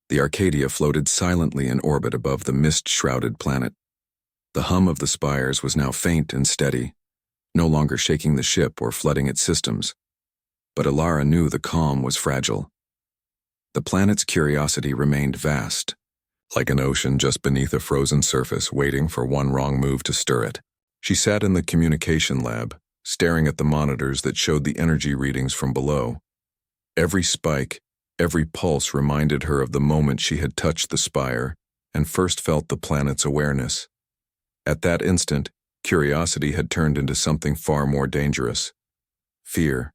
The Arcadia floated silently in orbit above the mist-shrouded planet. The hum of the spires was now faint and steady, no longer shaking the ship or flooding its systems. But Ilara knew the calm was fragile. The planet's curiosity remained vast, like an ocean just beneath a frozen surface waiting for one wrong move to stir it. She sat in the communication lab, staring at the monitors that showed the energy readings from below. Every spike, every pulse reminded her of the moment she had touched the spire and first felt the planet's awareness. At that instant, curiosity had turned into something far more dangerous: fear.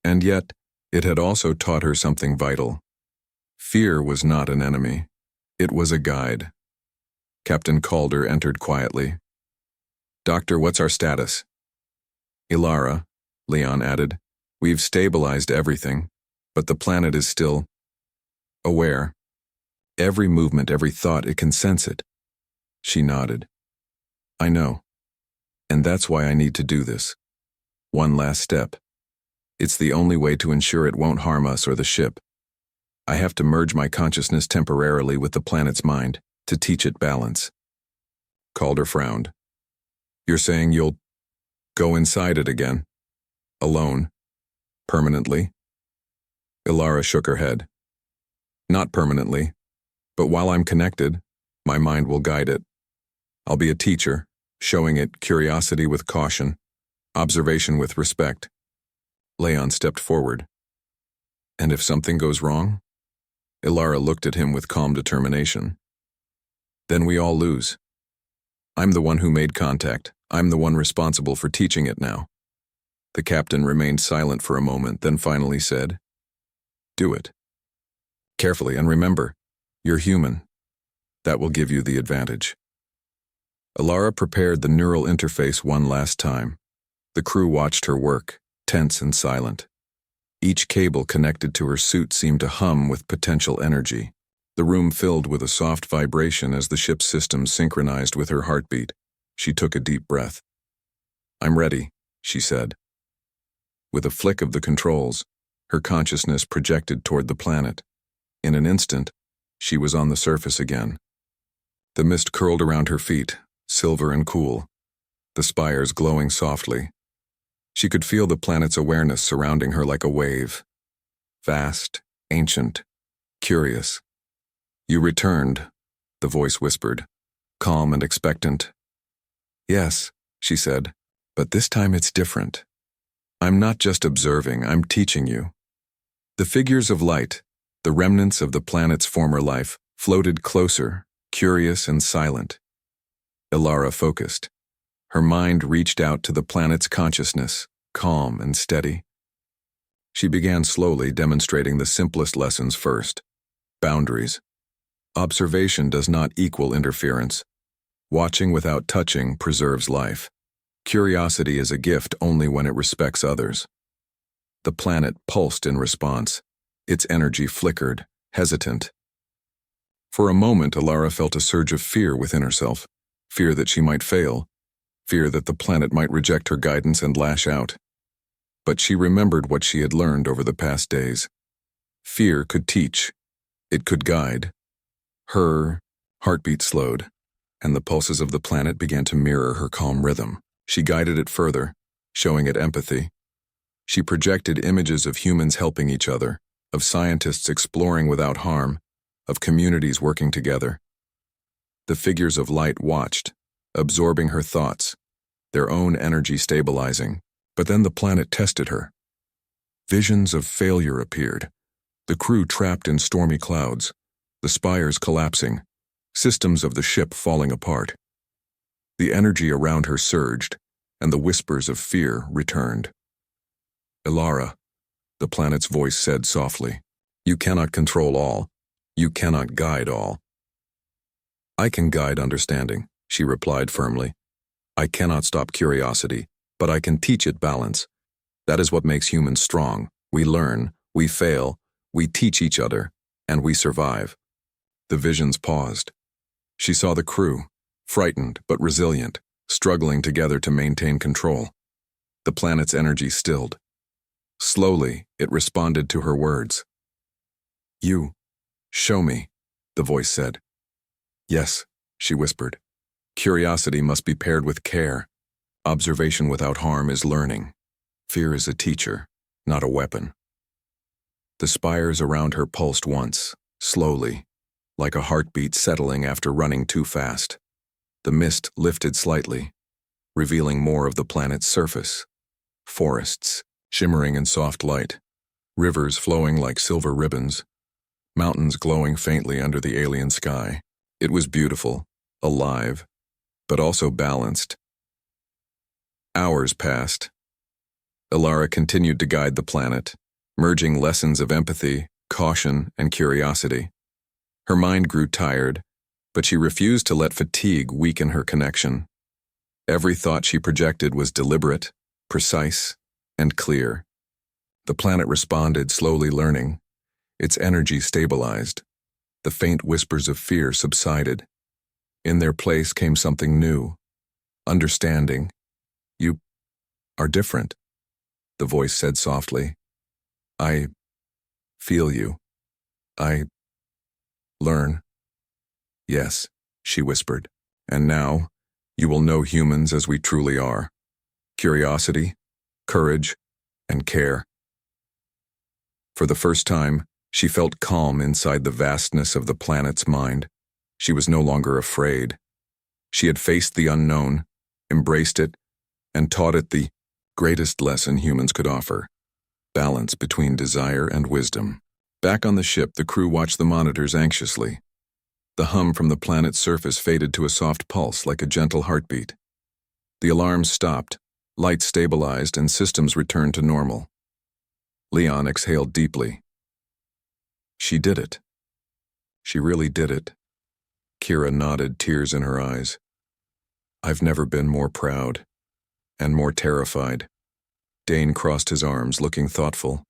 And yet, it had also taught her something vital. Fear was not an enemy. It was a guide. Captain Calder entered quietly. "Doctor, what's our status?" "Ilara," Leon added, "we've stabilized everything, but the planet is still aware. Every movement, every thought, it can sense it." She nodded. "I know. And that's why I need to do this. One last step. It's the only way to ensure it won't harm us or the ship. I have to merge my consciousness temporarily with the planet's mind, to teach it balance." Calder frowned. "You're saying you'll go inside it again? Alone? Permanently?" Ilara shook her head. "Not permanently, but while I'm connected, my mind will guide it. I'll be a teacher, showing it curiosity with caution, observation with respect." Leon stepped forward. "And if something goes wrong?" Ilara looked at him with calm determination. "Then we all lose. I'm the one who made contact. I'm the one responsible for teaching it now." The captain remained silent for a moment, then finally said, "Do it. Carefully, and remember, you're human. That will give you the advantage." Ilara prepared the neural interface one last time. The crew watched her work, tense and silent. Each cable connected to her suit seemed to hum with potential energy. The room filled with a soft vibration as the ship's systems synchronized with her heartbeat. She took a deep breath. "I'm ready," she said. With a flick of the controls, her consciousness projected toward the planet. In an instant, she was on the surface again. The mist curled around her feet, silver and cool, the spires glowing softly. She could feel the planet's awareness surrounding her like a wave. Vast, ancient, curious. "You returned," the voice whispered, calm and expectant. "Yes," she said, "but this time it's different. I'm not just observing, I'm teaching you." The figures of light, the remnants of the planet's former life, floated closer, curious and silent. Ilara focused. Her mind reached out to the planet's consciousness, calm and steady. She began slowly, demonstrating the simplest lessons first. Boundaries. Observation does not equal interference. Watching without touching preserves life. Curiosity is a gift only when it respects others. The planet pulsed in response. Its energy flickered, hesitant. For a moment, Ilara felt a surge of fear within herself. Fear that she might fail. Fear that the planet might reject her guidance and lash out. But she remembered what she had learned over the past days. Fear could teach. It could guide. Her heartbeat slowed, and the pulses of the planet began to mirror her calm rhythm. She guided it further, showing it empathy. She projected images of humans helping each other, of scientists exploring without harm, of communities working together. The figures of light watched, absorbing her thoughts, their own energy stabilizing. But then the planet tested her. Visions of failure appeared, the crew trapped in stormy clouds, the spires collapsing, systems of the ship falling apart. The energy around her surged, and the whispers of fear returned. "Ilara," the planet's voice said softly, "you cannot control all. You cannot guide all." "I can guide understanding," she replied firmly. "I cannot stop curiosity, but I can teach it balance. That is what makes humans strong. We learn, we fail, we teach each other, and we survive." The visions paused. She saw the crew, frightened but resilient, struggling together to maintain control. The planet's energy stilled. Slowly, it responded to her words. "You, "Show me," the voice said. "Yes," she whispered. "Curiosity must be paired with care. Observation without harm is learning. Fear is a teacher, not a weapon." The spires around her pulsed once, slowly, like a heartbeat settling after running too fast. The mist lifted slightly, revealing more of the planet's surface. Forests, shimmering in soft light, rivers flowing like silver ribbons, mountains glowing faintly under the alien sky. It was beautiful, alive, but also balanced. Hours passed. Alara continued to guide the planet, merging lessons of empathy, caution, and curiosity. Her mind grew tired, but she refused to let fatigue weaken her connection. Every thought she projected was deliberate, precise, and clear. The planet responded, slowly learning. Its energy stabilized. The faint whispers of fear subsided. In their place came something new. Understanding. "You are different," the voice said softly. "I feel you. I learn." "Yes," she whispered. "And now, you will know humans as we truly are. Curiosity, courage, and care." For the first time, she felt calm inside the vastness of the planet's mind. She was no longer afraid. She had faced the unknown, embraced it, and taught it the greatest lesson humans could offer: balance between desire and wisdom. Back on the ship, the crew watched the monitors anxiously. The hum from the planet's surface faded to a soft pulse like a gentle heartbeat. The alarms stopped, lights stabilized, and systems returned to normal. Leon exhaled deeply. She did it. She really did it. Kira nodded, tears in her eyes. "I've never been more proud, and more terrified." Dane crossed his arms, looking thoughtful.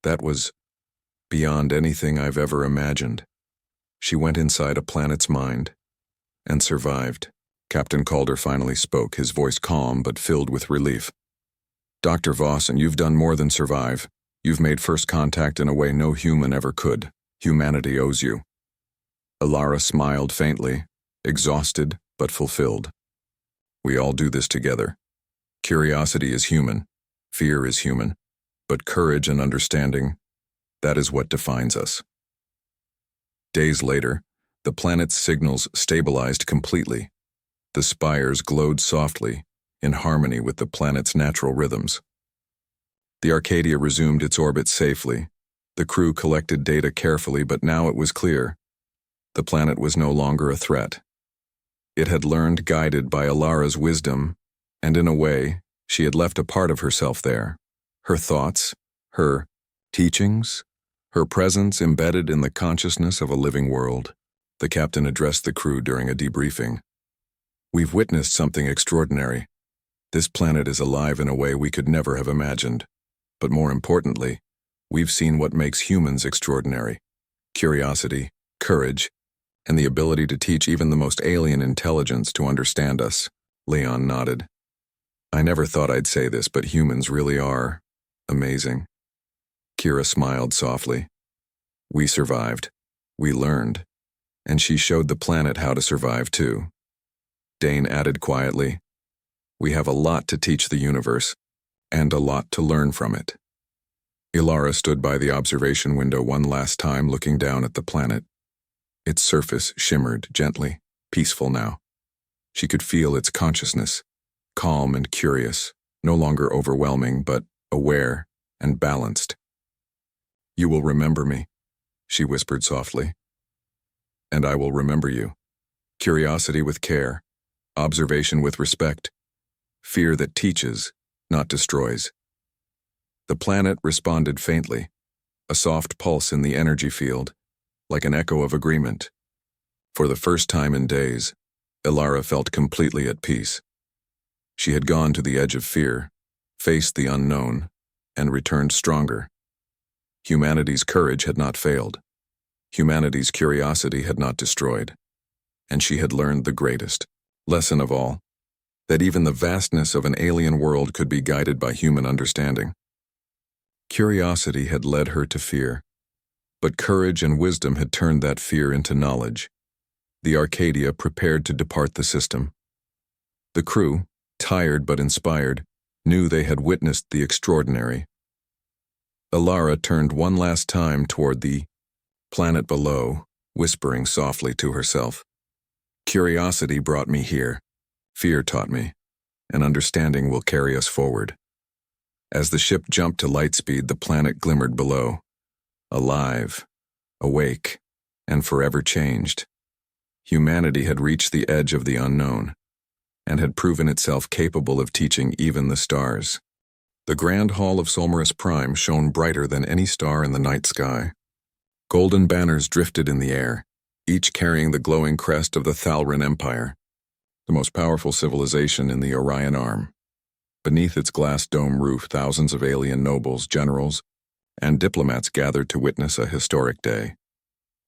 "That was beyond anything I've ever imagined." She went inside a planet's mind, and survived. Captain Calder finally spoke, his voice calm but filled with relief. "Dr. Vossen, you've done more than survive. You've made first contact in a way no human ever could. Humanity owes you." Alara smiled faintly, exhausted but fulfilled. "We all do this together. Curiosity is human, fear is human, but courage and understanding, that is what defines us." Days later, the planet's signals stabilized completely. The spires glowed softly, in harmony with the planet's natural rhythms. The Arcadia resumed its orbit safely. The crew collected data carefully, but now it was clear. The planet was no longer a threat. It had learned, guided by Alara's wisdom, and in a way, she had left a part of herself there. Her thoughts, her teachings, her presence embedded in the consciousness of a living world. The captain addressed the crew during a debriefing. "We've witnessed something extraordinary. This planet is alive in a way we could never have imagined. But more importantly, we've seen what makes humans extraordinary: curiosity, courage, and the ability to teach even the most alien intelligence to understand us." Leon nodded. "I never thought I'd say this, but humans really are amazing." Kira smiled softly. "We survived. We learned. And she showed the planet how to survive too." Dane added quietly, "We have a lot to teach the universe, and a lot to learn from it." Alara stood by the observation window one last time, looking down at the planet. Its surface shimmered gently, peaceful now. She could feel its consciousness, calm and curious, no longer overwhelming, but aware and balanced. "You will remember me," she whispered softly. "And I will remember you. Curiosity with care, observation with respect, fear that teaches, not destroys." The planet responded faintly, a soft pulse in the energy field, like an echo of agreement. For the first time in days, Alara felt completely at peace. She had gone to the edge of fear, faced the unknown, and returned stronger. Humanity's courage had not failed. Humanity's curiosity had not destroyed. And she had learned the greatest lesson of all, that even the vastness of an alien world could be guided by human understanding. Curiosity had led her to fear, But courage and wisdom had turned that fear into knowledge. The Arcadia prepared to depart the system. The crew, tired but inspired, knew they had witnessed the extraordinary. Alara turned one last time toward the planet below, whispering softly to herself. Curiosity brought me here. Fear taught me, and understanding will carry us forward. As the ship jumped to light speed, the planet glimmered below, alive, awake, and forever changed. Humanity had reached the edge of the unknown, and had proven itself capable of teaching even the stars. The grand hall of Solmaris Prime shone brighter than any star in the night sky. Golden banners drifted in the air, each carrying the glowing crest of the Thalrin Empire, the most powerful civilization in the Orion Arm. Beneath its glass dome roof, thousands of alien nobles, generals, and diplomats gathered to witness a historic day,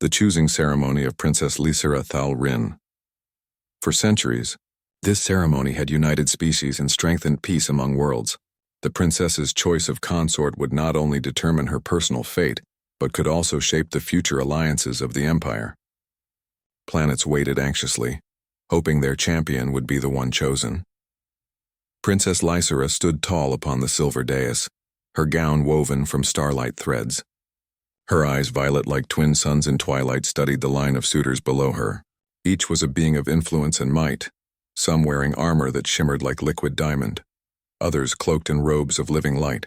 the choosing ceremony of Princess Lysera Thalrin. For centuries, this ceremony had united species and strengthened peace among worlds. The princess's choice of consort would not only determine her personal fate, but could also shape the future alliances of the Empire. Planets waited anxiously, hoping their champion would be the one chosen. Princess Lysera stood tall upon the silver dais, her gown woven from starlight threads. Her eyes, violet like twin suns in twilight, studied the line of suitors below her. Each was a being of influence and might, some wearing armor that shimmered like liquid diamond, others cloaked in robes of living light.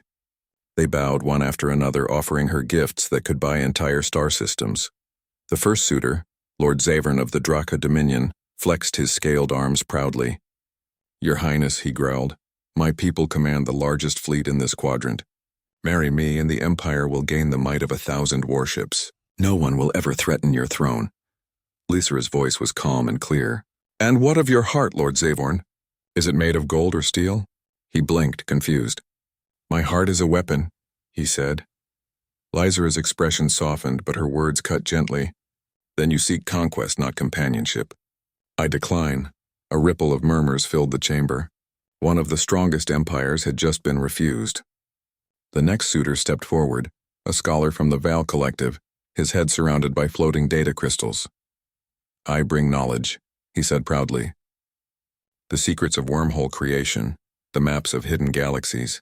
They bowed one after another, offering her gifts that could buy entire star systems. The first suitor, Lord Zavern of the Draka Dominion, flexed his scaled arms proudly. Your Highness, he growled, my people command the largest fleet in this quadrant. Marry me and the Empire will gain the might of 1,000 warships. No one will ever threaten your throne. Lysera's voice was calm and clear. And what of your heart, Lord Zavorn? Is it made of gold or steel? He blinked, confused. My heart is a weapon, he said. Lysera's expression softened, but her words cut gently. Then you seek conquest, not companionship. I decline. A ripple of murmurs filled the chamber. One of the strongest empires had just been refused. The next suitor stepped forward, a scholar from the Val Collective, his head surrounded by floating data crystals. I bring knowledge, he said proudly. The secrets of wormhole creation, the maps of hidden galaxies.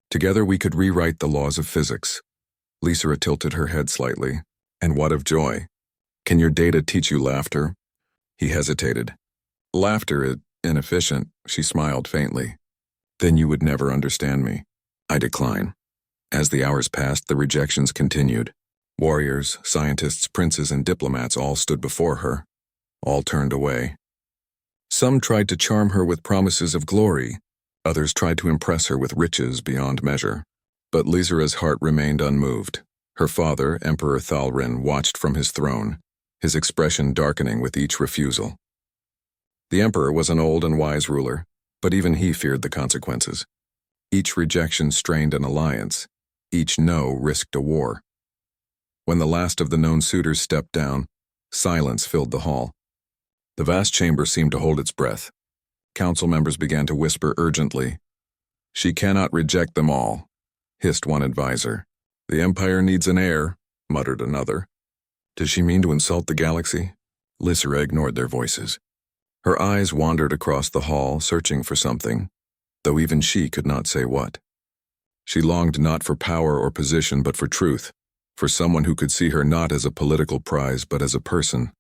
Together we could rewrite the laws of physics. Lysera tilted her head slightly. And what of joy? Can your data teach you laughter? He hesitated. Laughter is inefficient, she smiled faintly. Then you would never understand me. I decline. As the hours passed, the rejections continued. Warriors, scientists, princes, and diplomats all stood before her. All turned away. Some tried to charm her with promises of glory. Others tried to impress her with riches beyond measure. But Lysera's heart remained unmoved. Her father, Emperor Thalrin, watched from his throne, his expression darkening with each refusal. The Emperor was an old and wise ruler, but even he feared the consequences. Each rejection strained an alliance. Each no risked a war. When the last of the known suitors stepped down, silence filled the hall. The vast chamber seemed to hold its breath. Council members began to whisper urgently. She cannot reject them all, hissed one advisor. The Empire needs an heir, muttered another. Does she mean to insult the galaxy? Lysera ignored their voices. Her eyes wandered across the hall, searching for something, though even she could not say what. She longed not for power or position, but for truth, for someone who could see her not as a political prize, but as a person.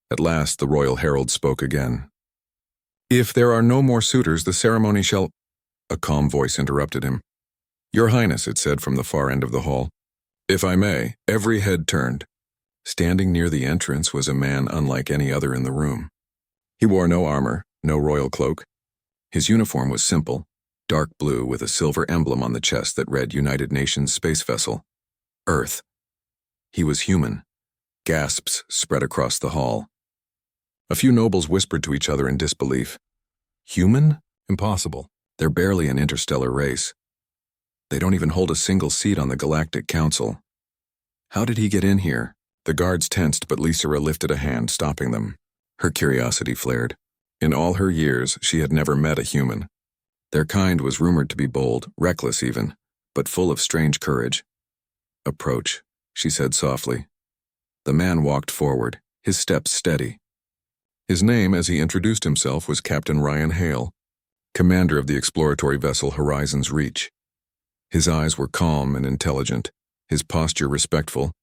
At last, the royal herald spoke again. If there are no more suitors, the ceremony shall— A calm voice interrupted him. Your Highness, it said from the far end of the hall. If I may, every head turned. Standing near the entrance was a man unlike any other in the room. He wore no armor, no royal cloak. His uniform was simple, dark blue with a silver emblem on the chest that read United Nations Space Vessel, Earth. He was human. Gasps spread across the hall. A few nobles whispered to each other in disbelief. Human? Impossible. They're barely an interstellar race. They don't even hold a single seat on the Galactic Council. How did he get in here? The guards tensed, but Lysera lifted a hand, stopping them. Her curiosity flared. In all her years, she had never met a human. Their kind was rumored to be bold, reckless even, but full of strange courage. Approach, she said softly. The man walked forward, his steps steady. His name, as he introduced himself, was Captain Ryan Hale, commander of the exploratory vessel Horizon's Reach. His eyes were calm and intelligent, his posture respectful,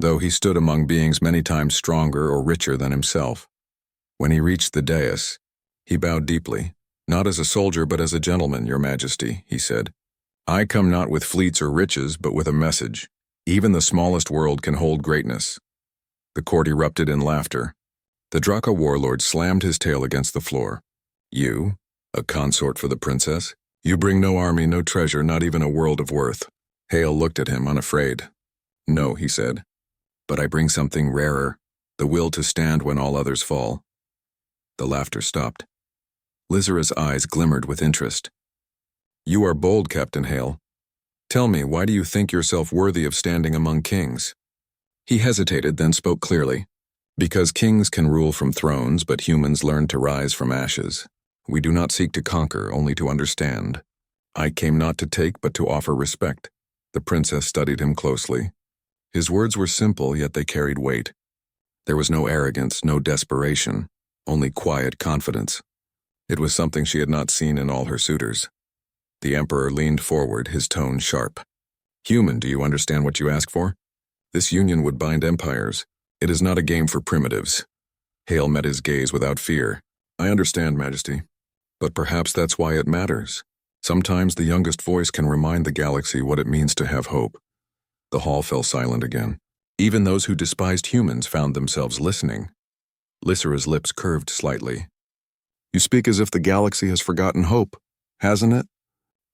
though he stood among beings many times stronger or richer than himself. When he reached the dais, he bowed deeply. "Not as a soldier, but as a gentleman, Your Majesty," he said. "I come not with fleets or riches, but with a message. Even the smallest world can hold greatness." The court erupted in laughter. The Draka warlord slammed his tail against the floor. "You, a consort for the princess? You bring no army, no treasure, not even a world of worth." Hale looked at him, unafraid. "No," he said. "But I bring something rarer, the will to stand when all others fall." The laughter stopped. Lizara's eyes glimmered with interest. "You are bold, Captain Hale. Tell me, why do you think yourself worthy of standing among kings?" He hesitated, then spoke clearly. "Because kings can rule from thrones, but humans learn to rise from ashes. We do not seek to conquer, only to understand. I came not to take, but to offer respect." The princess studied him closely. His words were simple, yet they carried weight. There was no arrogance, no desperation, only quiet confidence. It was something she had not seen in all her suitors. The Emperor leaned forward, his tone sharp. "Human, do you understand what you ask for? This union would bind empires. It is not a game for primitives." Hale met his gaze without fear. "I understand, Majesty. But perhaps that's why it matters. Sometimes the youngest voice can remind the galaxy what it means to have hope." The hall fell silent again. Even those who despised humans found themselves listening. Lysera's lips curved slightly. "You speak as if the galaxy has forgotten hope, hasn't it?"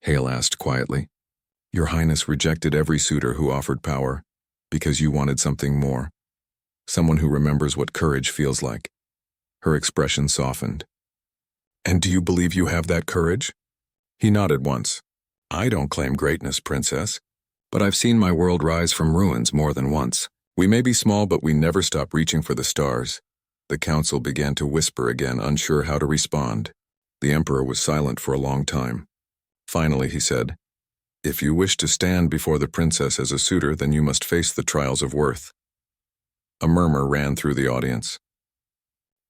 Hale asked quietly. "Your Highness rejected every suitor who offered power, because you wanted something more. Someone who remembers what courage feels like." Her expression softened. "And do you believe you have that courage?" He nodded once. "I don't claim greatness, Princess, but I've seen my world rise from ruins more than once. We may be small, but we never stop reaching for the stars." The council began to whisper again, unsure how to respond. The Emperor was silent for a long time. Finally, he said, "If you wish to stand before the princess as a suitor, then you must face the trials of worth." A murmur ran through the audience.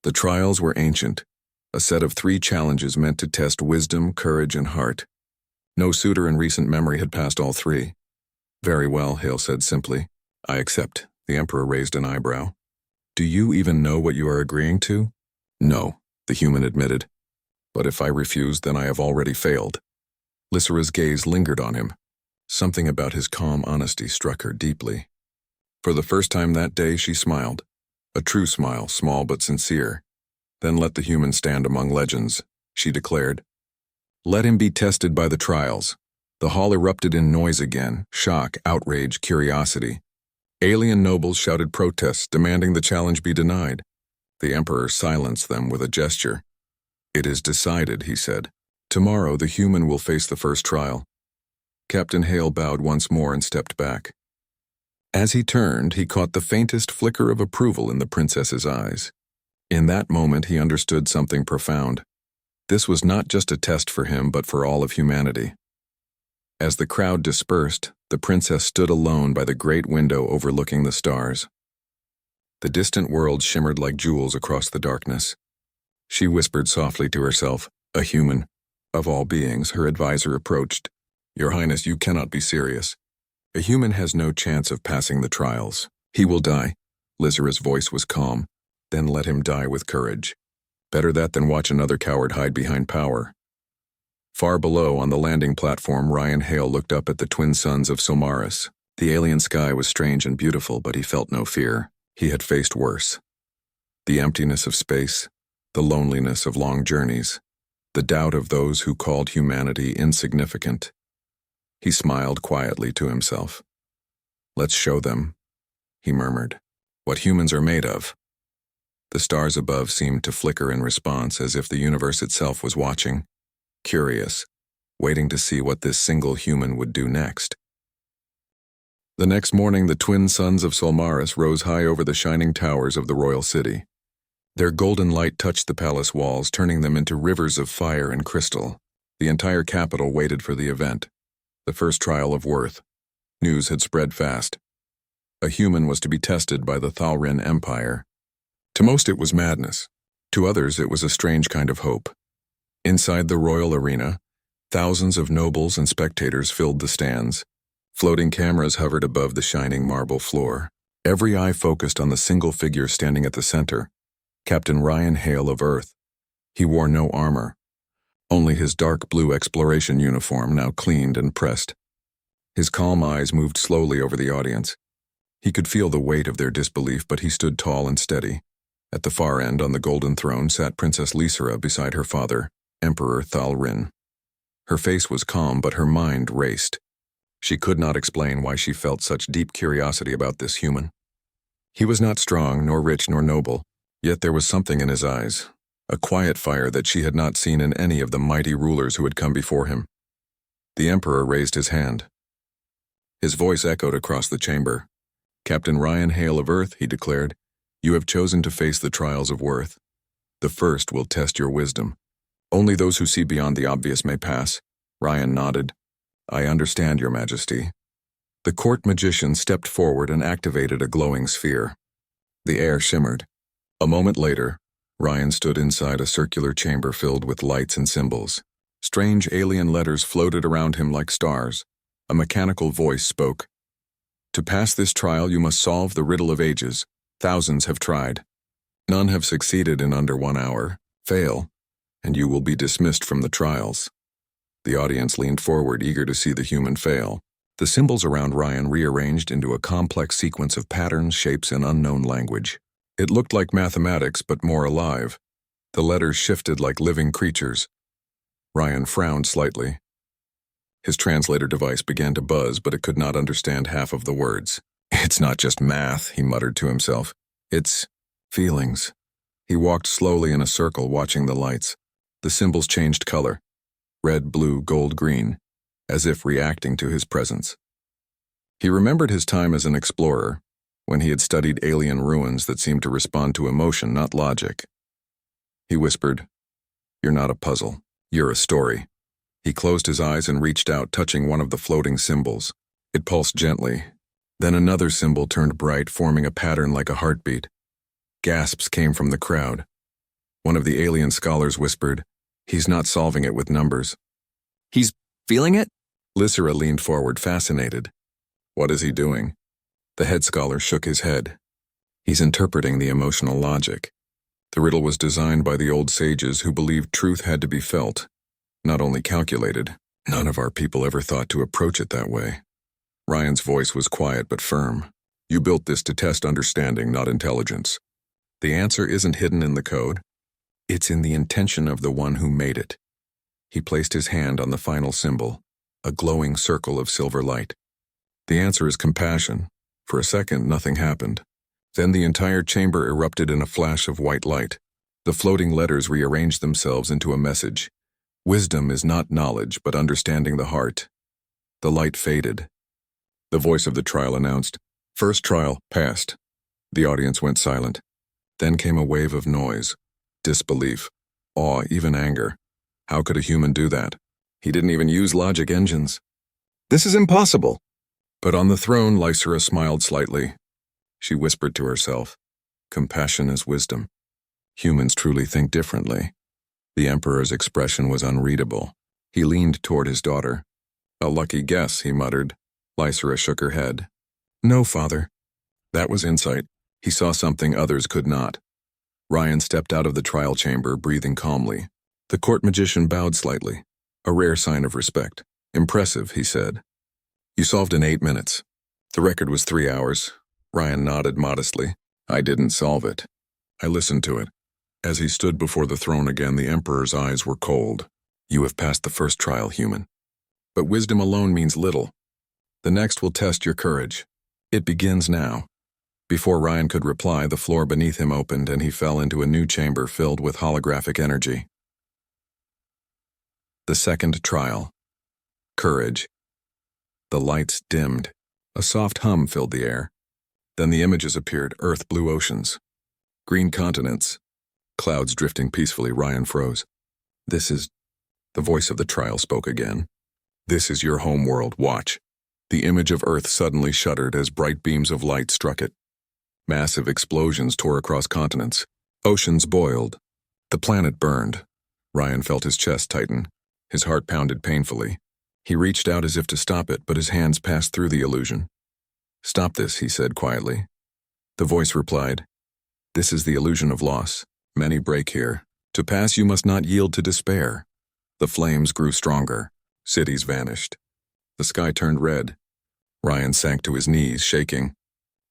The trials were ancient, a set of 3 challenges meant to test wisdom, courage, and heart. No suitor in recent memory had passed all 3. "Very well," Hale said simply. "I accept." The Emperor raised an eyebrow. "Do you even know what you are agreeing to?" "No," the human admitted. "But if I refuse, then I have already failed." Lysera's gaze lingered on him. Something about his calm honesty struck her deeply. For the first time that day, she smiled. A true smile, small but sincere. "Then let the human stand among legends," she declared. "Let him be tested by the trials." The hall erupted in noise again, shock, outrage, curiosity. Alien nobles shouted protests, demanding the challenge be denied. The Emperor silenced them with a gesture. "It is decided," he said. "Tomorrow the human will face the first trial." Captain Hale bowed once more and stepped back. As he turned, he caught the faintest flicker of approval in the princess's eyes. In that moment, he understood something profound. This was not just a test for him, but for all of humanity. As the crowd dispersed, the princess stood alone by the great window overlooking the stars. The distant world shimmered like jewels across the darkness. She whispered softly to herself, "A human." Of all beings, her advisor approached. "Your Highness, you cannot be serious. A human has no chance of passing the trials. He will die." Lysera's voice was calm. "Then let him die with courage. Better that than watch another coward hide behind power." Far below, on the landing platform, Ryan Hale looked up at the twin suns of Solmaris. The alien sky was strange and beautiful, but he felt no fear. He had faced worse. The emptiness of space, the loneliness of long journeys, the doubt of those who called humanity insignificant. He smiled quietly to himself. "Let's show them," he murmured, "what humans are made of." The stars above seemed to flicker in response, as if the universe itself was watching, curious, waiting to see what this single human would do next. The next morning, the twin suns of Solmaris rose high over the shining towers of the royal city. Their golden light touched the palace walls, turning them into rivers of fire and crystal. The entire capital waited for the event, the first trial of worth. News had spread fast. A human was to be tested by the Thalrin Empire. To most it was madness. To others it was a strange kind of hope. Inside the royal arena, thousands of nobles and spectators filled the stands. Floating cameras hovered above the shining marble floor. Every eye focused on the single figure standing at the center, Captain Ryan Hale of Earth. He wore no armor, only his dark blue exploration uniform now cleaned and pressed. His calm eyes moved slowly over the audience. He could feel the weight of their disbelief, but he stood tall and steady. At the far end on the golden throne sat Princess Lysera beside her father, Emperor Thalrin. Her face was calm, but her mind raced. She could not explain why she felt such deep curiosity about this human. He was not strong, nor rich, nor noble, yet there was something in his eyes, a quiet fire that she had not seen in any of the mighty rulers who had come before him. The Emperor raised his hand. His voice echoed across the chamber. "Captain Ryan Hale of Earth," he declared, "you have chosen to face the trials of worth. The first will test your wisdom. Only those who see beyond the obvious may pass." Ryan nodded. "I understand, Your Majesty." The court magician stepped forward and activated a glowing sphere. The air shimmered. A moment later, Ryan stood inside a circular chamber filled with lights and symbols. Strange alien letters floated around him like stars. A mechanical voice spoke. "To pass this trial, you must solve the riddle of ages. Thousands have tried. None have succeeded in under 1 hour. Fail, and you will be dismissed from the trials." The audience leaned forward, eager to see the human fail. The symbols around Ryan rearranged into a complex sequence of patterns, shapes, and unknown language. It looked like mathematics, but more alive. The letters shifted like living creatures. Ryan frowned slightly. His translator device began to buzz, but it could not understand half of the words. "It's not just math," he muttered to himself. "It's feelings." He walked slowly in a circle, watching the lights. The symbols changed color. Red, blue, gold, green, as if reacting to his presence. He remembered his time as an explorer, when he had studied alien ruins that seemed to respond to emotion, not logic. He whispered, "You're not a puzzle. You're a story." He closed his eyes and reached out, touching one of the floating symbols. It pulsed gently. Then another symbol turned bright, forming a pattern like a heartbeat. Gasps came from the crowd. One of the alien scholars whispered, "He's not solving it with numbers." "He's feeling it?" Lysera leaned forward, fascinated. "What is he doing?" The head scholar shook his head. "He's interpreting the emotional logic. The riddle was designed by the old sages who believed truth had to be felt, not only calculated. None of our people ever thought to approach it that way." Ryan's voice was quiet but firm. "You built this to test understanding, not intelligence. The answer isn't hidden in the code. It's in the intention of the one who made it." He placed his hand on the final symbol, a glowing circle of silver light. "The answer is compassion." For a second, nothing happened. Then the entire chamber erupted in a flash of white light. The floating letters rearranged themselves into a message. "Wisdom is not knowledge, but understanding the heart." The light faded. The voice of the trial announced, "First trial, passed." The audience went silent. Then came a wave of noise, disbelief, awe, even anger. How could a human do that? He didn't even use logic engines. "This is impossible." But on the throne, Lysera smiled slightly. She whispered to herself, "Compassion is wisdom. Humans truly think differently." The Emperor's expression was unreadable. He leaned toward his daughter. "A lucky guess," he muttered. Lysera shook her head. "No, father." That was insight. He saw something others could not. Ryan stepped out of the trial chamber, breathing calmly. The court magician bowed slightly, a rare sign of respect. "Impressive," he said. "You solved in 8 minutes. The record was 3 hours." Ryan nodded modestly. "I didn't solve it. I listened to it." As he stood before the throne again, the Emperor's eyes were cold. "You have passed the first trial, human. But wisdom alone means little. The next will test your courage. It begins now." Before Ryan could reply, the floor beneath him opened and he fell into a new chamber filled with holographic energy. The second trial. Courage. The lights dimmed. A soft hum filled the air. Then the images appeared, earth, blue oceans, green continents, clouds drifting peacefully. Ryan froze. "This is..." The voice of the trial spoke again. "This is your home world. Watch." The image of Earth suddenly shuddered as bright beams of light struck it. Massive explosions tore across continents. Oceans boiled. The planet burned. Ryan felt his chest tighten. His heart pounded painfully. He reached out as if to stop it, but his hands passed through the illusion. "Stop this," he said quietly. The voice replied, "This is the illusion of loss. Many break here. To pass you must not yield to despair." The flames grew stronger. Cities vanished. The sky turned red. Ryan sank to his knees, shaking.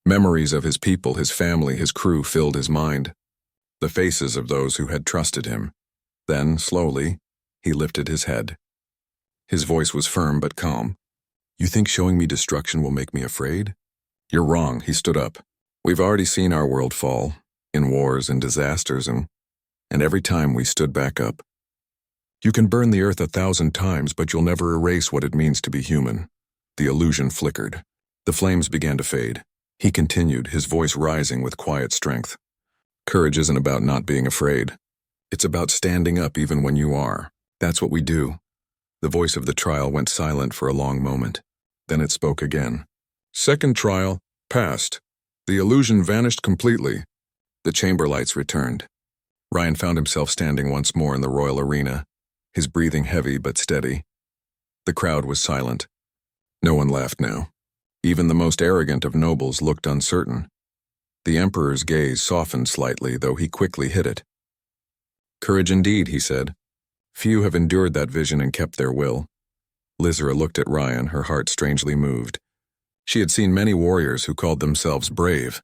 Memories of his people, his family, his crew filled his mind. The faces of those who had trusted him. Then, slowly, he lifted his head. His voice was firm but calm. "You think showing me destruction will make me afraid? You're wrong." He stood up. "We've already seen our world fall, in wars and disasters, and every time we stood back up. You can burn the earth 1,000 times, but you'll never erase what it means to be human." The illusion flickered. The flames began to fade. He continued, his voice rising with quiet strength. "Courage isn't about not being afraid. It's about standing up even when you are. That's what we do." The voice of the trial went silent for a long moment. Then it spoke again. "Second trial, passed. The illusion vanished completely." The chamber lights returned. Ryan found himself standing once more in the royal arena, his breathing heavy but steady. The crowd was silent. No one laughed now. Even the most arrogant of nobles looked uncertain. The emperor's gaze softened slightly, though he quickly hid it. "Courage indeed," he said. "Few have endured that vision and kept their will." Lizra looked at Ryan, her heart strangely moved. She had seen many warriors who called themselves brave,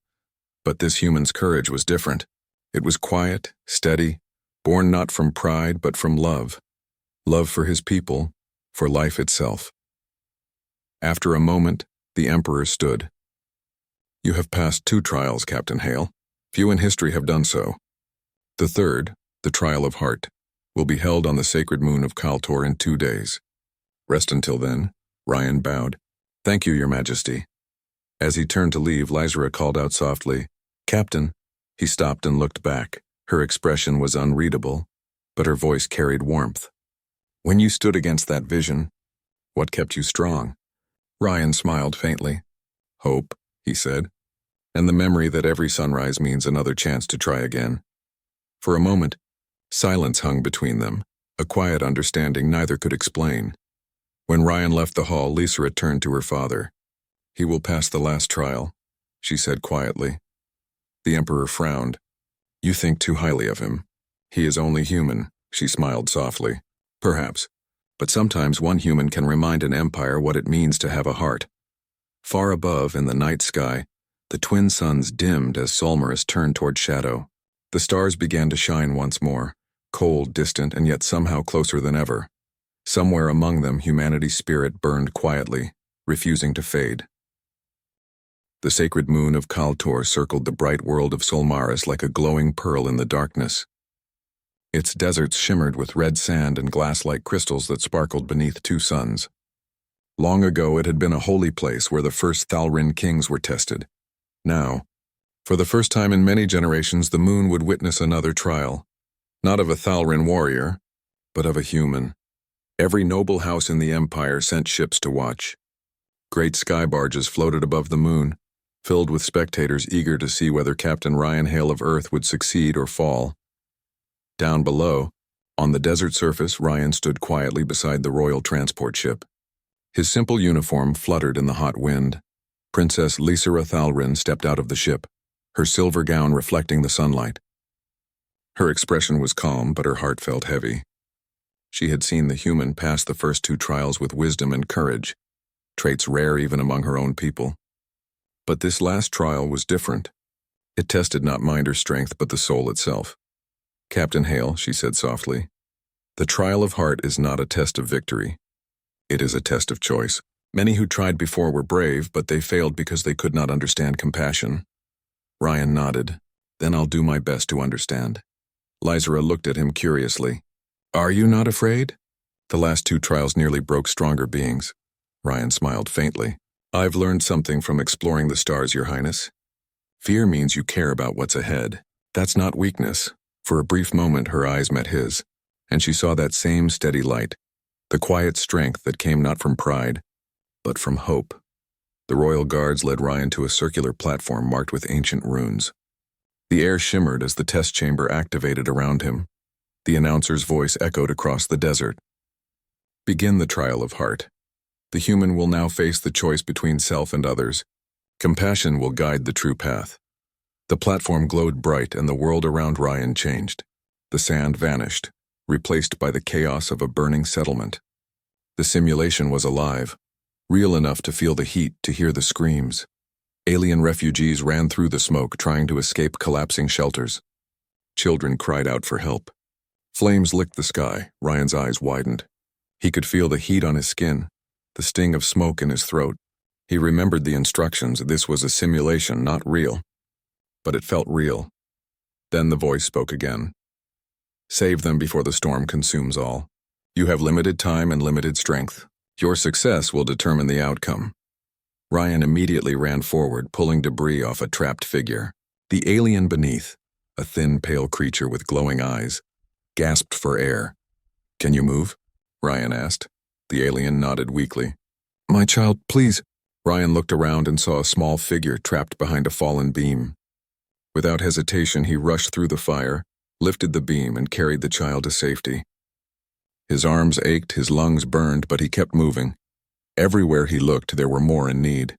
but this human's courage was different. It was quiet, steady, born not from pride but from love. Love for his people, for life itself. After a moment, the Emperor stood. "You have passed 2 trials, Captain Hale. Few in history have done so. The third, the Trial of Heart, will be held on the sacred moon of Kaltor in 2 days. Rest until then." Ryan bowed. "Thank you, Your Majesty." As he turned to leave, Lizra called out softly, "Captain." He stopped and looked back. Her expression was unreadable, but her voice carried warmth. "When you stood against that vision, what kept you strong?" Ryan smiled faintly. "Hope," he said, "and the memory that every sunrise means another chance to try again." For a moment, silence hung between them, a quiet understanding neither could explain. When Ryan left the hall, Lisa turned to her father. "He will pass the last trial," she said quietly. The Emperor frowned. "You think too highly of him. He is only human," she smiled softly. "Perhaps. But sometimes one human can remind an empire what it means to have a heart." Far above, in the night sky, the twin suns dimmed as Solmaris turned toward shadow. The stars began to shine once more, cold, distant, and yet somehow closer than ever. Somewhere among them, humanity's spirit burned quietly, refusing to fade. The sacred moon of Kaltor circled the bright world of Solmaris like a glowing pearl in the darkness. Its deserts shimmered with red sand and glass-like crystals that sparkled beneath 2 suns. Long ago, it had been a holy place where the first Thalrin kings were tested. Now, for the first time in many generations, the moon would witness another trial, not of a Thalrin warrior, but of a human. Every noble house in the empire sent ships to watch. Great sky barges floated above the moon, filled with spectators eager to see whether Captain Ryan Hale of Earth would succeed or fall. Down below, on the desert surface, Ryan stood quietly beside the royal transport ship. His simple uniform fluttered in the hot wind. Princess Lysera Thalrin stepped out of the ship, her silver gown reflecting the sunlight. Her expression was calm, but her heart felt heavy. She had seen the human pass the first 2 trials with wisdom and courage, traits rare even among her own people. But this last trial was different. It tested not mind or strength, but the soul itself. "Captain Hale," she said softly, "the trial of heart is not a test of victory. It is a test of choice. Many who tried before were brave, but they failed because they could not understand compassion." Ryan nodded. "Then I'll do my best to understand." Lysra looked at him curiously. "Are you not afraid?" "The last 2 trials nearly broke stronger beings." Ryan smiled faintly. "I've learned something from exploring the stars, Your Highness. Fear means you care about what's ahead. That's not weakness." For a brief moment her eyes met his, and she saw that same steady light, the quiet strength that came not from pride, but from hope. The royal guards led Ryan to a circular platform marked with ancient runes. The air shimmered as the test chamber activated around him. The announcer's voice echoed across the desert. Begin the trial of heart. The human will now face the choice between self and others. Compassion will guide the true path. The platform glowed bright and the world around Ryan changed. The sand vanished, replaced by the chaos of a burning settlement. The simulation was alive, real enough to feel the heat, to hear the screams. Alien refugees ran through the smoke trying to escape collapsing shelters. Children cried out for help. Flames licked the sky. Ryan's eyes widened. He could feel the heat on his skin, the sting of smoke in his throat. He remembered the instructions. This was a simulation, not real. But it felt real. Then the voice spoke again. Save them before the storm consumes all. You have limited time and limited strength. Your success will determine the outcome. Ryan immediately ran forward, pulling debris off a trapped figure. The alien beneath, a thin, pale creature with glowing eyes, gasped for air. Can you move? Ryan asked. The alien nodded weakly. My child, please. Ryan looked around and saw a small figure trapped behind a fallen beam. Without hesitation, he rushed through the fire, lifted the beam, and carried the child to safety. His arms ached, his lungs burned, but he kept moving. Everywhere he looked, there were more in need.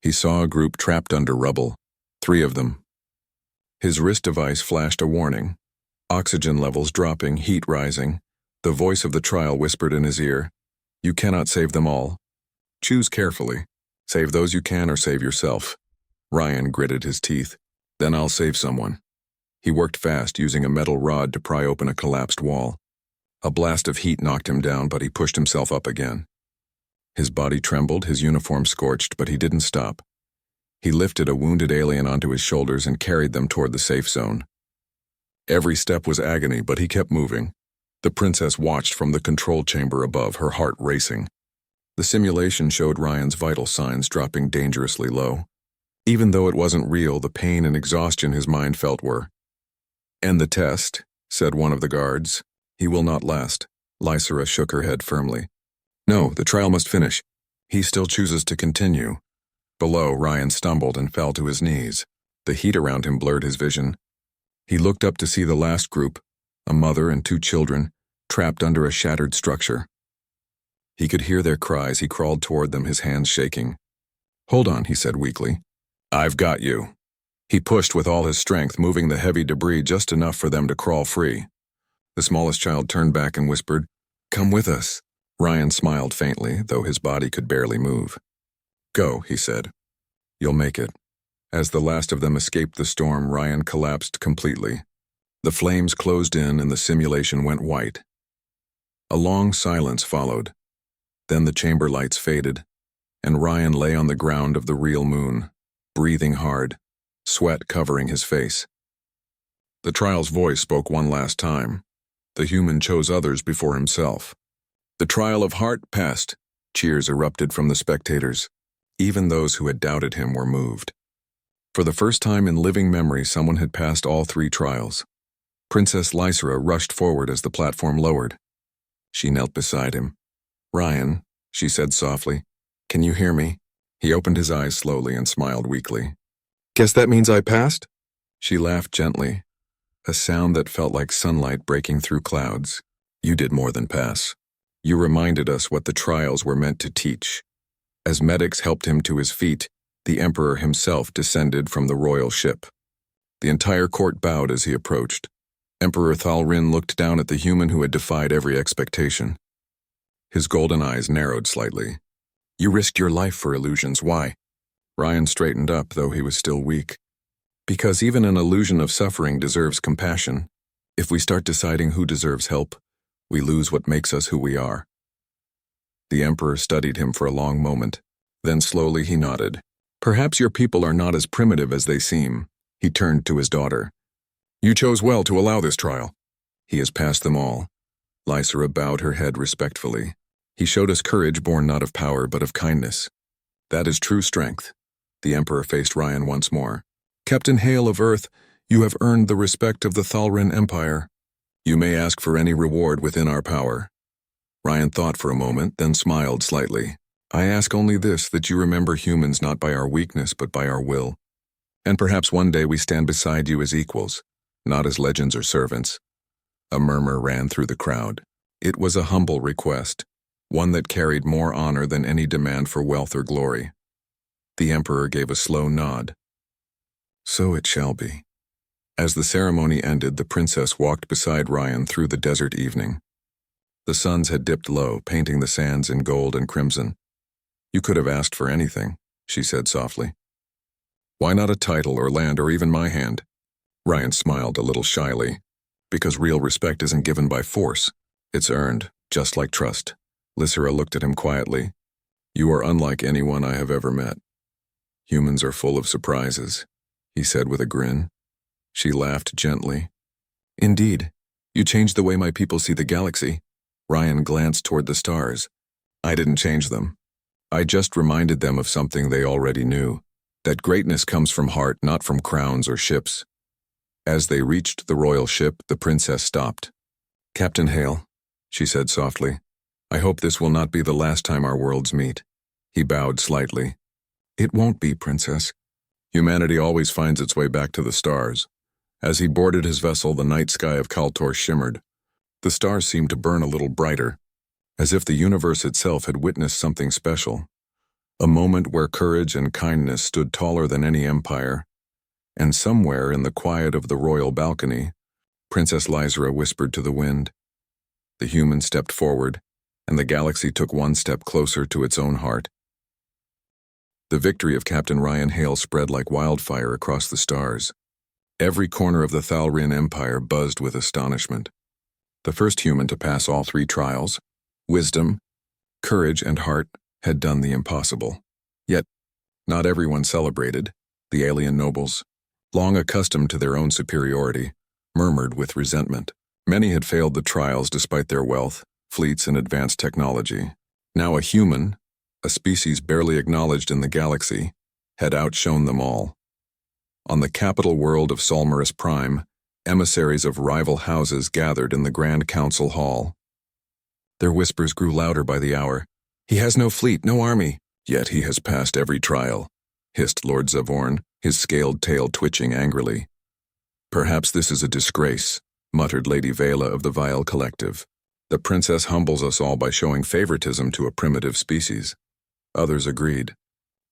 He saw a group trapped under rubble, 3 of them. His wrist device flashed a warning. Oxygen levels dropping, heat rising. The voice of the trial whispered in his ear, You cannot save them all. Choose carefully. Save those you can or save yourself. Ryan gritted his teeth. Then I'll save someone. He worked fast, using a metal rod to pry open a collapsed wall. A blast of heat knocked him down, but he pushed himself up again. His body trembled, his uniform scorched, but he didn't stop. He lifted a wounded alien onto his shoulders and carried them toward the safe zone. Every step was agony, but he kept moving. The princess watched from the control chamber above, her heart racing. The simulation showed Ryan's vital signs dropping dangerously low. Even though it wasn't real, the pain and exhaustion his mind felt were. End the test, said one of the guards. He will not last. Lysera shook her head firmly. No, the trial must finish. He still chooses to continue. Below, Ryan stumbled and fell to his knees. The heat around him blurred his vision. He looked up to see the last group, a mother and 2 children, trapped under a shattered structure. He could hear their cries. He crawled toward them, his hands shaking. Hold on, he said weakly. I've got you. He pushed with all his strength, moving the heavy debris just enough for them to crawl free. The smallest child turned back and whispered, Come with us. Ryan smiled faintly, though his body could barely move. Go, he said. You'll make it. As the last of them escaped the storm, Ryan collapsed completely. The flames closed in and the simulation went white. A long silence followed. Then the chamber lights faded, and Ryan lay on the ground of the real moon, breathing hard, sweat covering his face. The trial's voice spoke one last time. The human chose others before himself. The trial of heart passed. Cheers erupted from the spectators. Even those who had doubted him were moved. For the first time in living memory, someone had passed all 3 trials. Princess Lysera rushed forward as the platform lowered. She knelt beside him. Ryan, she said softly, can you hear me? He opened his eyes slowly and smiled weakly. Guess that means I passed? She laughed gently, a sound that felt like sunlight breaking through clouds. You did more than pass. You reminded us what the trials were meant to teach. As medics helped him to his feet, the Emperor himself descended from the royal ship. The entire court bowed as he approached. Emperor Thalrin looked down at the human who had defied every expectation. His golden eyes narrowed slightly. You risked your life for illusions, why? Ryan straightened up, though he was still weak. Because even an illusion of suffering deserves compassion. If we start deciding who deserves help, we lose what makes us who we are. The Emperor studied him for a long moment. Then slowly he nodded. Perhaps your people are not as primitive as they seem. He turned to his daughter. You chose well to allow this trial. He has passed them all. Lysera bowed her head respectfully. He showed us courage born not of power but of kindness. That is true strength. The Emperor faced Ryan once more. Captain Hale of Earth, you have earned the respect of the Thalrin Empire. You may ask for any reward within our power. Ryan thought for a moment, then smiled slightly. I ask only this, that you remember humans not by our weakness but by our will. And perhaps one day we stand beside you as equals, not as legends or servants." A murmur ran through the crowd. It was a humble request, one that carried more honor than any demand for wealth or glory. The Emperor gave a slow nod. "So it shall be." As the ceremony ended, the princess walked beside Ryan through the desert evening. The suns had dipped low, painting the sands in gold and crimson. "You could have asked for anything," she said softly. "Why not a title or land or even my hand?" Ryan smiled a little shyly. "Because real respect isn't given by force. It's earned, just like trust." Lysera looked at him quietly. "You are unlike anyone I have ever met." "Humans are full of surprises," he said with a grin. She laughed gently. "Indeed, you changed the way my people see the galaxy." Ryan glanced toward the stars. "I didn't change them. I just reminded them of something they already knew, that greatness comes from heart, not from crowns or ships." As they reached the royal ship, the princess stopped. "Captain Hale," she said softly, "I hope this will not be the last time our worlds meet." He bowed slightly. "It won't be, Princess. Humanity always finds its way back to the stars." As he boarded his vessel, the night sky of Kaltor shimmered. The stars seemed to burn a little brighter, as if the universe itself had witnessed something special. A moment where courage and kindness stood taller than any empire. And somewhere in the quiet of the royal balcony, Princess Lysera whispered to the wind. The human stepped forward, and the galaxy took one step closer to its own heart. The victory of Captain Ryan Hale spread like wildfire across the stars. Every corner of the Thalrian Empire buzzed with astonishment. The first human to pass all three trials, wisdom, courage, and heart, had done the impossible. Yet, not everyone celebrated. The alien nobles, long accustomed to their own superiority, murmured with resentment. Many had failed the trials despite their wealth, fleets, and advanced technology. Now a human, a species barely acknowledged in the galaxy, had outshone them all. On the capital world of Solmaris Prime, emissaries of rival houses gathered in the Grand Council Hall. Their whispers grew louder by the hour. "He has no fleet, no army, yet he has passed every trial," hissed Lord Zavorn, his scaled tail twitching angrily. "Perhaps this is a disgrace," muttered Lady Vela of the Vile Collective. "The princess humbles us all by showing favoritism to a primitive species." Others agreed.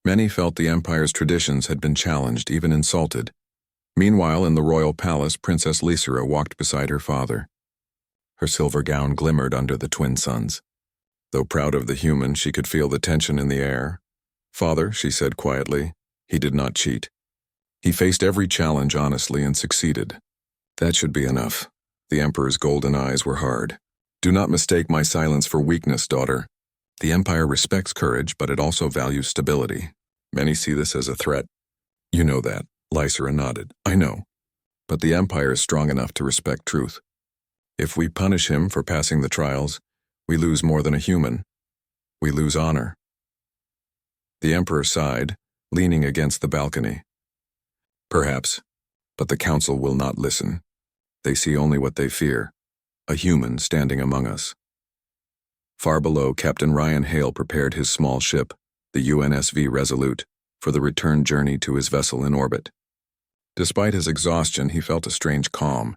Many felt the Empire's traditions had been challenged, even insulted. Meanwhile, in the royal palace, Princess Lysera walked beside her father. Her silver gown glimmered under the twin suns. Though proud of the human, she could feel the tension in the air. "Father," she said quietly, "he did not cheat. He faced every challenge honestly and succeeded." "That should be enough." The Emperor's golden eyes were hard. "Do not mistake my silence for weakness, daughter. The Empire respects courage, but it also values stability. Many see this as a threat." "You know that," Lysera nodded. "I know. But the Empire is strong enough to respect truth. If we punish him for passing the trials, we lose more than a human. We lose honor." The Emperor sighed, leaning against the balcony. "Perhaps, but the Council will not listen. They see only what they fear, a human standing among us." Far below, Captain Ryan Hale prepared his small ship, the UNSV Resolute, for the return journey to his vessel in orbit. Despite his exhaustion, he felt a strange calm.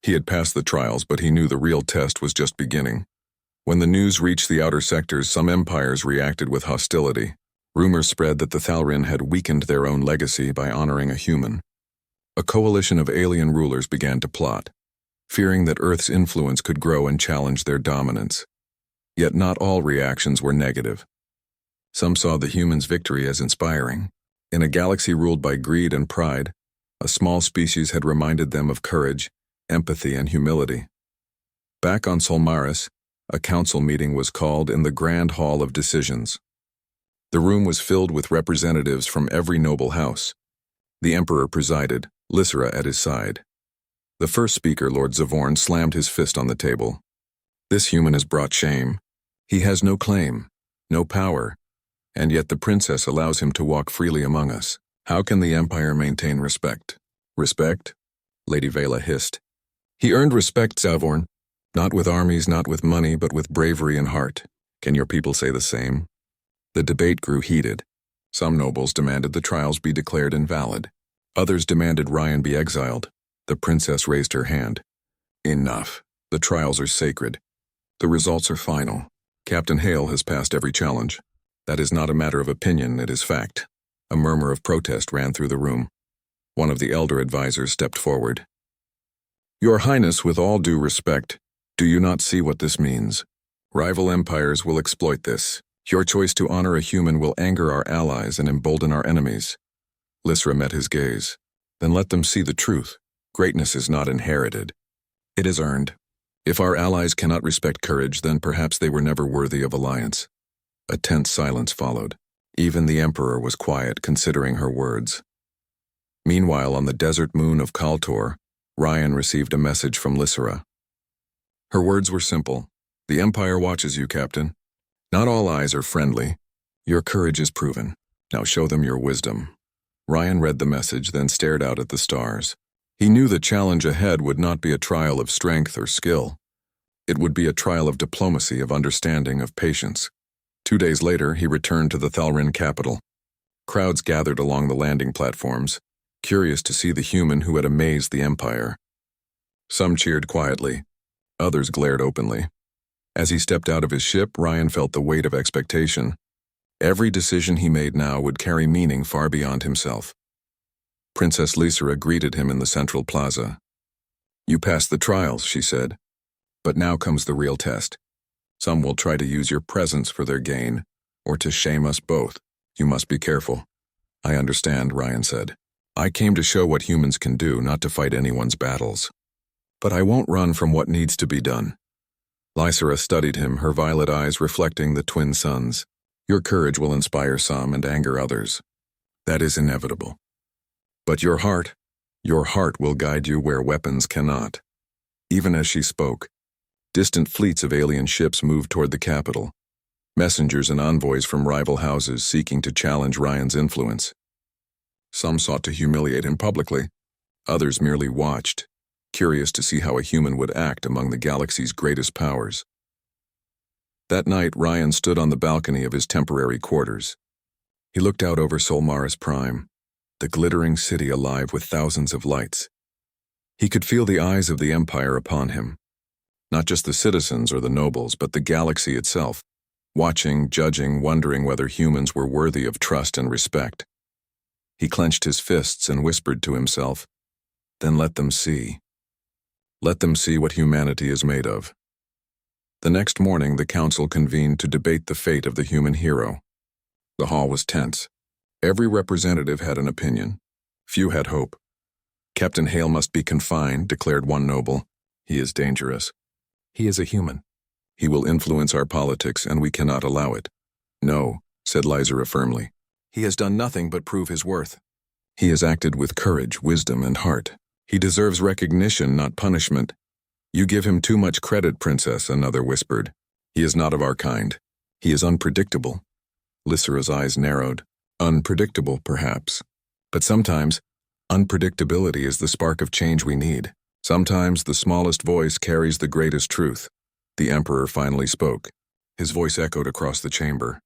He had passed the trials, but he knew the real test was just beginning. When the news reached the outer sectors, some empires reacted with hostility. Rumors spread that the Thalrian had weakened their own legacy by honoring a human. A coalition of alien rulers began to plot, fearing that Earth's influence could grow and challenge their dominance. Yet not all reactions were negative. Some saw the humans' victory as inspiring. In a galaxy ruled by greed and pride, a small species had reminded them of courage, empathy, and humility. Back on Solmaris, a council meeting was called in the Grand Hall of Decisions. The room was filled with representatives from every noble house. The Emperor presided, Lysera at his side. The first speaker, Lord Zavorn, slammed his fist on the table. "This human has brought shame. He has no claim, no power, and yet the princess allows him to walk freely among us. How can the Empire maintain respect?" "Respect?" Lady Vela hissed. "He earned respect, Zavorn. Not with armies, not with money, but with bravery and heart. Can your people say the same?" The debate grew heated. Some nobles demanded the trials be declared invalid. Others demanded Ryan be exiled. The princess raised her hand. Enough. The trials are sacred. The results are final. Captain Hale has passed every challenge. That is not a matter of opinion, it is fact. A murmur of protest ran through the room. One of the elder advisors stepped forward. Your Highness, with all due respect, do you not see what this means? Rival empires will exploit this. Your choice to honor a human will anger our allies and embolden our enemies. Lysra met his gaze. Then let them see the truth. Greatness is not inherited. It is earned. If our allies cannot respect courage, then perhaps they were never worthy of alliance. A tense silence followed. Even the Emperor was quiet, considering her words. Meanwhile, on the desert moon of Kaltor, Ryan received a message from Lysra. Her words were simple. The Empire watches you, Captain. Not all eyes are friendly. Your courage is proven. Now show them your wisdom. Ryan read the message, then stared out at the stars. He knew the challenge ahead would not be a trial of strength or skill. It would be a trial of diplomacy, of understanding, of patience. 2 days later, he returned to the Thalrin capital. Crowds gathered along the landing platforms, curious to see the human who had amazed the Empire. Some cheered quietly. Others glared openly. As he stepped out of his ship, Ryan felt the weight of expectation. Every decision he made now would carry meaning far beyond himself. Princess Lysra greeted him in the central plaza. You passed the trials, she said. But now comes the real test. Some will try to use your presence for their gain, or to shame us both. You must be careful. I understand, Ryan said. I came to show what humans can do, not to fight anyone's battles. But I won't run from what needs to be done. Lysra studied him, her violet eyes reflecting the twin suns. Your courage will inspire some and anger others. That is inevitable. But your heart will guide you where weapons cannot. Even as she spoke, distant fleets of alien ships moved toward the capital, messengers and envoys from rival houses seeking to challenge Ryan's influence. Some sought to humiliate him publicly, others merely watched, curious to see how a human would act among the galaxy's greatest powers. That night, Ryan stood on the balcony of his temporary quarters. He looked out over Solmaris Prime, the glittering city alive with thousands of lights. He could feel the eyes of the Empire upon him. Not just the citizens or the nobles, but the galaxy itself, watching, judging, wondering whether humans were worthy of trust and respect. He clenched his fists and whispered to himself, then let them see. Let them see what humanity is made of. The next morning, the council convened to debate the fate of the human hero. The hall was tense. Every representative had an opinion. Few had hope. Captain Hale must be confined, declared one noble. He is dangerous. He is a human. He will influence our politics, and we cannot allow it. No, said Lysra firmly. He has done nothing but prove his worth. He has acted with courage, wisdom, and heart. He deserves recognition, not punishment. You give him too much credit, Princess, another whispered. He is not of our kind. He is unpredictable. Lysra's eyes narrowed. Unpredictable, perhaps. But sometimes, unpredictability is the spark of change we need. Sometimes the smallest voice carries the greatest truth. The Emperor finally spoke. His voice echoed across the chamber.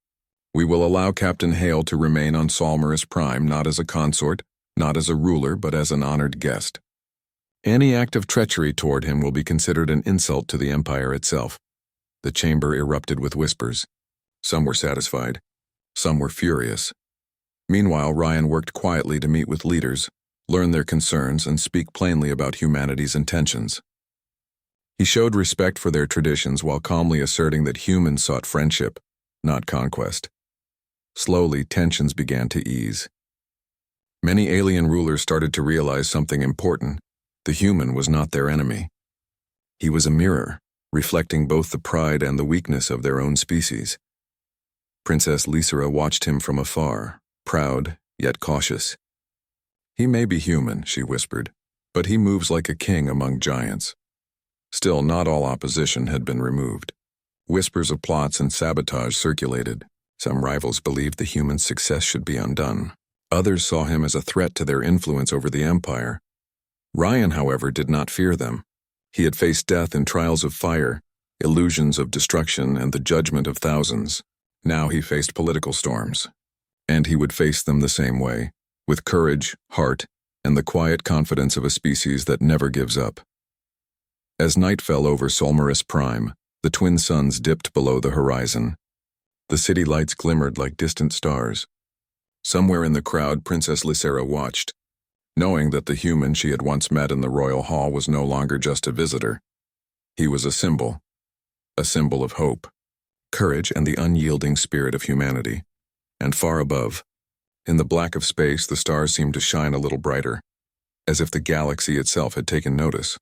We will allow Captain Hale to remain on Solmaris Prime, not as a consort, not as a ruler, but as an honored guest. Any act of treachery toward him will be considered an insult to the Empire itself. The chamber erupted with whispers. Some were satisfied. Some were furious. Meanwhile, Ryan worked quietly to meet with leaders, learn their concerns, and speak plainly about humanity's intentions. He showed respect for their traditions while calmly asserting that humans sought friendship, not conquest. Slowly, tensions began to ease. Many alien rulers started to realize something important. The human was not their enemy. He was a mirror, reflecting both the pride and the weakness of their own species. Princess Lysra watched him from afar, proud, yet cautious. He may be human, she whispered, but he moves like a king among giants. Still, not all opposition had been removed. Whispers of plots and sabotage circulated. Some rivals believed the human's success should be undone. Others saw him as a threat to their influence over the Empire. Ryan, however, did not fear them. He had faced death in trials of fire, illusions of destruction, and the judgment of thousands. Now he faced political storms, and he would face them the same way, with courage, heart, and the quiet confidence of a species that never gives up. As night fell over Solmaris Prime, the twin suns dipped below the horizon. The city lights glimmered like distant stars. Somewhere in the crowd, Princess Lysera watched, knowing that the human she had once met in the royal hall was no longer just a visitor. He was a symbol of hope, courage, and the unyielding spirit of humanity. And far above, in the black of space, the stars seemed to shine a little brighter, as if the galaxy itself had taken notice.